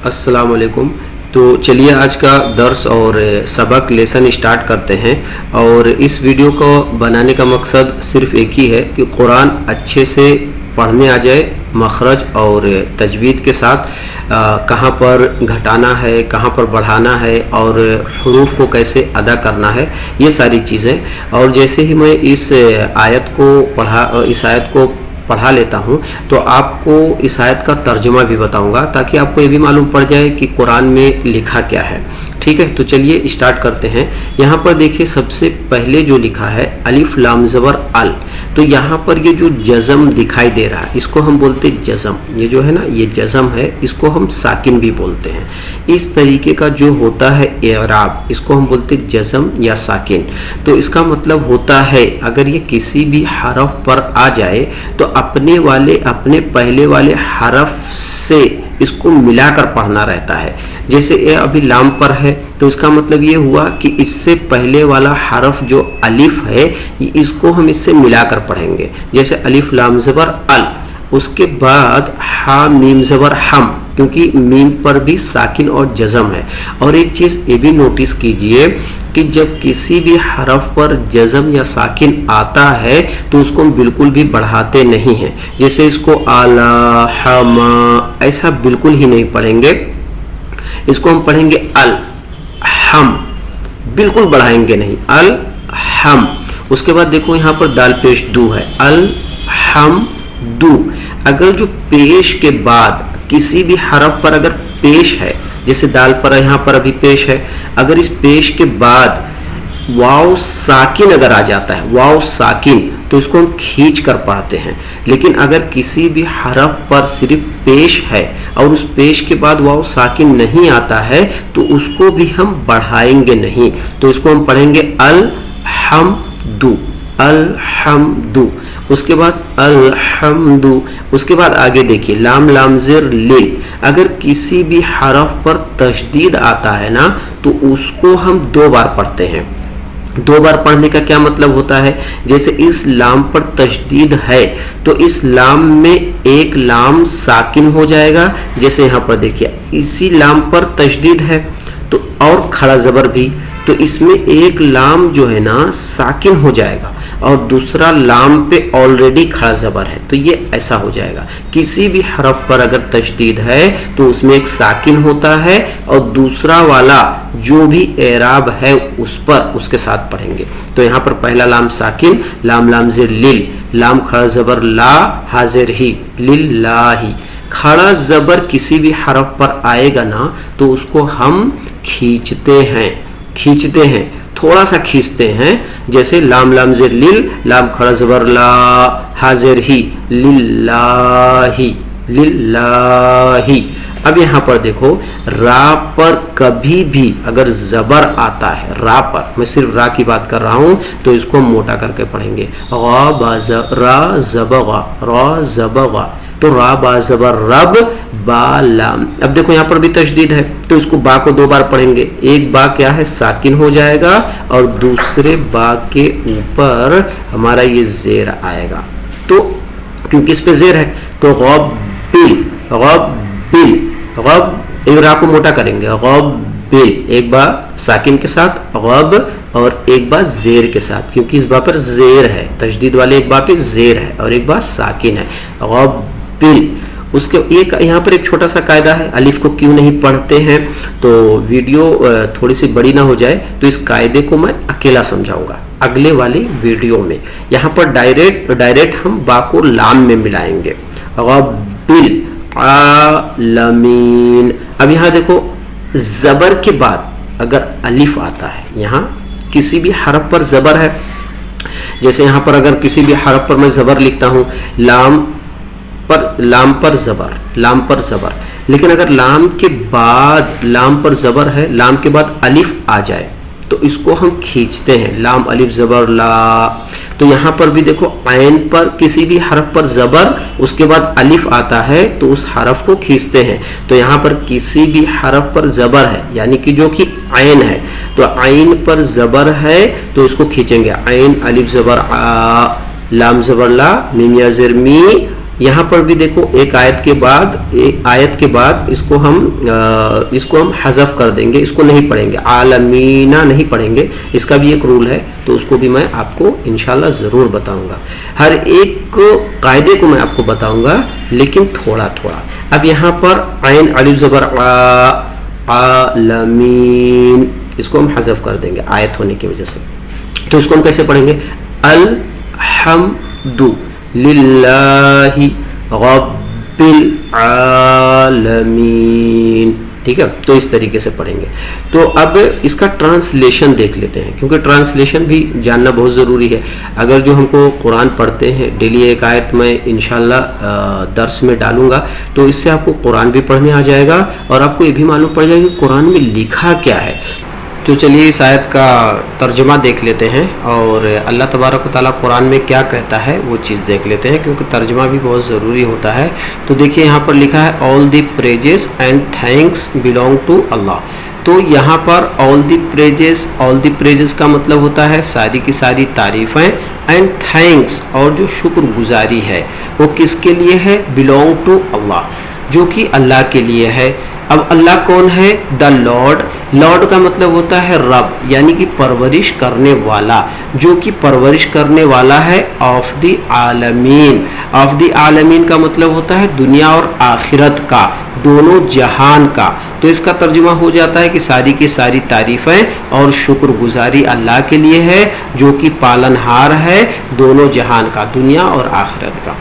अस्सलाम वालेकुम। तो चलिए आज का दर्स और सबक लेसन स्टार्ट करते हैं। और इस वीडियो को बनाने का मकसद सिर्फ एक ही है कि कुरान अच्छे से पढ़ने आ जाए, मखरज और तजवीद के साथ कहाँ पर घटाना है, कहाँ पर बढ़ाना है और हरूफ को कैसे अदा करना है, ये सारी चीज़ें। और जैसे ही मैं इस आयत को पढ़ा लेता हूँ तो आपको इस आयत का तर्जुमा भी बताऊंगा ताकि आपको ये भी मालूम पड़ जाए कि कुरान में लिखा क्या है। ठीक है, तो चलिए स्टार्ट करते हैं। यहाँ पर देखिए सबसे पहले जो लिखा है अलिफ लाम ज़बर अल, तो यहाँ पर ये जो जज़म दिखाई दे रहा है इसको हम बोलते हैं जज़म। ये जो है ना, ये जज़म है, इसको हम साकिन भी बोलते हैं। इस तरीके का जो होता है एराब, इसको हम बोलते हैं जज़म या साकिन। तो इसका मतलब होता है अगर ये किसी भी हरफ पर आ जाए तो अपने पहले वाले हरफ से इसको मिलाकर पढ़ना रहता है। जैसे ये अभी लाम पर है तो इसका मतलब ये हुआ कि इससे पहले वाला हरफ जो अलिफ है इसको हम इससे मिलाकर पढ़ेंगे। जैसे अलिफ लाम ज़बर अल, उसके बाद हा मीम ज़बर हम, क्योंकि मीम पर भी साकिन और जज़म है। और एक चीज़ ये भी नोटिस कीजिए कि जब किसी भी हरफ पर जज़म या साकिन आता है तो उसको हम बिल्कुल भी बढ़ाते नहीं हैं। जैसे इसको आला हमा ऐसा बिल्कुल ही नहीं पढ़ेंगे, इसको हम पढ़ेंगे अल हम, बिल्कुल बढ़ाएंगे नहीं, अल हम। उसके बाद देखो यहाँ पर दाल पेश दू है, अल हम दू। अगर जो पेश के बाद किसी भी हरफ पर अगर पेश है, जैसे दाल पर यहाँ पर अभी पेश है, अगर इस पेश के बाद वाव साकिन अगर आ जाता है, वाव साकिन, तो इसको हम खींच कर पढ़ते हैं। लेकिन अगर किसी भी हरफ पर सिर्फ पेश है और उस पेश के बाद वाव साकिन नहीं आता है तो उसको भी हम बढ़ाएंगे नहीं, तो इसको हम पढ़ेंगे अल हम दू, अल हम दू। उसके बाद अलहम्दु। उसके बाद आगे देखिए लाम लाम ज़िर लिल, अगर किसी भी हरफ पर तशदीद आता है ना तो उसको हम 2 बार पढ़ते हैं। 2 बार पढ़ने का क्या मतलब होता है, जैसे इस लाम पर तशदीद है तो इस लाम में एक लाम साकिन हो जाएगा। जैसे यहाँ पर देखिए इसी लाम पर तशदीद है तो और खड़ा ज़बर भी, तो इसमें एक लाम जो है ना साकिन हो जाएगा और दूसरा लाम पे ऑलरेडी खड़ा ज़बर है, तो ये ऐसा हो जाएगा। किसी भी हरफ पर अगर तशदीद है तो उसमें एक साकिन होता है और दूसरा वाला जो भी एराब है उस पर उसके साथ पढ़ेंगे। तो यहाँ पर पहला लाम साकिन, लाम लाम ज़िर लिल, लाम खड़ा ज़बर ला हाजिर ही, लिल्लाही। खड़ा ज़बर किसी भी हरफ पर आएगा ना तो उसको हम खींचते हैं, थोड़ा सा खींचते हैं। जैसे लाम लाम ज़िर लिल, लाम खड़ा ज़बर ला हाजिर ही, लिल्लाही, लिल्लाही। अब यहाँ पर देखो रा पर कभी भी अगर ज़बर आता है, रा पर, मैं सिर्फ रा की बात कर रहा हूँ, तो इसको मोटा करके पढ़ेंगे रा ज़बगा, तो रा बा ज़बर रब बा लाम। अब देखो यहाँ पर भी तशदीद है तो इसको बा को 2 बार पढ़ेंगे। एक बा क्या है साकिन हो जाएगा और दूसरे बा के ऊपर हमारा ये ज़ेर आएगा, तो क्योंकि इस पे ज़ेर है तो गब्बिल, गब्बिल, गब, एक रा को मोटा करेंगे गब्बिल, एक बार साकिन के साथ गब और एक बार ज़ेर के साथ, क्योंकि इस बा पर ज़ेर है, तशदीद वाले एक बा पे ज़ेर है और एक बार साकिन है, गब्बिल। उसके एक यहाँ पर एक छोटा सा कायदा है, अलिफ को क्यों नहीं पढ़ते हैं, तो वीडियो थोड़ी सी बड़ी ना हो जाए तो इस कायदे को मैं अकेला समझाऊंगा अगले वाले वीडियो में। यहाँ पर डायरेक्ट हम बा को लाम में मिलाएंगे, गब्बिल आलमीन। अब यहाँ देखो ज़बर के बाद अगर अलिफ आता है, यहाँ किसी भी हरफ पर ज़बर है, जैसे यहाँ पर अगर किसी भी हरफ पर मैं ज़बर लिखता हूँ, लाम पर ज़बर, लेकिन अगर लाम पर ज़बर है, लाम के बाद अलिफ आ जाए तो इसको हम खींचते हैं, लाम अलिफ ज़बर ला। तो यहाँ पर भी देखो आयन पर किसी भी हरफ पर ज़बर, उसके बाद अलिफ आता है तो उस हरफ को खींचते हैं। तो यहाँ पर किसी भी हरफ पर ज़बर है यानी कि जो कि आयन है, तो आयन पर ज़बर है तो इसको खींचेंगे, आयन अलिफ ज़बर आ, लाम ज़बर ला, मीम या ज़िर मी, यहाँ पर भी देखो एक आयत के बाद इसको हम हज़फ कर देंगे, इसको नहीं पढ़ेंगे, आलमीना नहीं पढ़ेंगे। इसका भी एक रूल है, तो उसको भी मैं आपको इंशाल्लाह ज़रूर बताऊंगा। हर एक कायदे को मैं आपको बताऊंगा, लेकिन थोड़ा थोड़ा। अब यहाँ पर आइन अलिफ ज़बर आलमीन, इसको हम हज़फ कर देंगे आयत होने की वजह से। तो इसको हम कैसे पढ़ेंगे? अल्हम्दु लिल्लाहि रब्बिल आलमीन। ठीक है, तो इस तरीके से पढ़ेंगे। तो अब इसका ट्रांसलेशन देख लेते हैं, क्योंकि ट्रांसलेशन भी जानना बहुत ज़रूरी है। अगर जो हमको कुरान पढ़ते हैं डेली, एक आयत मैं इंशाल्लाह दर्स में डालूंगा, तो इससे आपको कुरान भी पढ़ने आ जाएगा और आपको ये भी मालूम पड़ जाएगा कि कुरान में लिखा क्या है। तो चलिए इस आयत का तर्जुमा देख लेते हैं और अल्लाह तबारक व तआला कुरान में क्या कहता है वो चीज़ देख लेते हैं, क्योंकि तर्जुमा भी बहुत ज़रूरी होता है। तो देखिए यहाँ पर लिखा है all the praises and thanks belong to Allah. तो यहाँ पर ऑल द प्रेजेस का मतलब होता है सारी की सारी तारीफ़ें, एंड थैंक्स और जो शुक्रगुजारी है वो किसके लिए है? बिलोंग टू अल्लाह, जो कि अल्लाह के लिए है। अब अल्लाह कौन है? द लॉर्ड का मतलब होता है रब, यानी कि परवरिश करने वाला, जो कि परवरिश करने वाला है ऑफ द आलमीन। ऑफ द आलमीन का मतलब होता है दुनिया और आखिरत का, दोनों जहान का। तो इसका तर्जुमा हो जाता है कि सारी की सारी तारीफ़ें और शुक्रगुजारी अल्लाह के लिए है, जो कि पालनहार है दोनों जहान का, दुनिया और आखिरत का।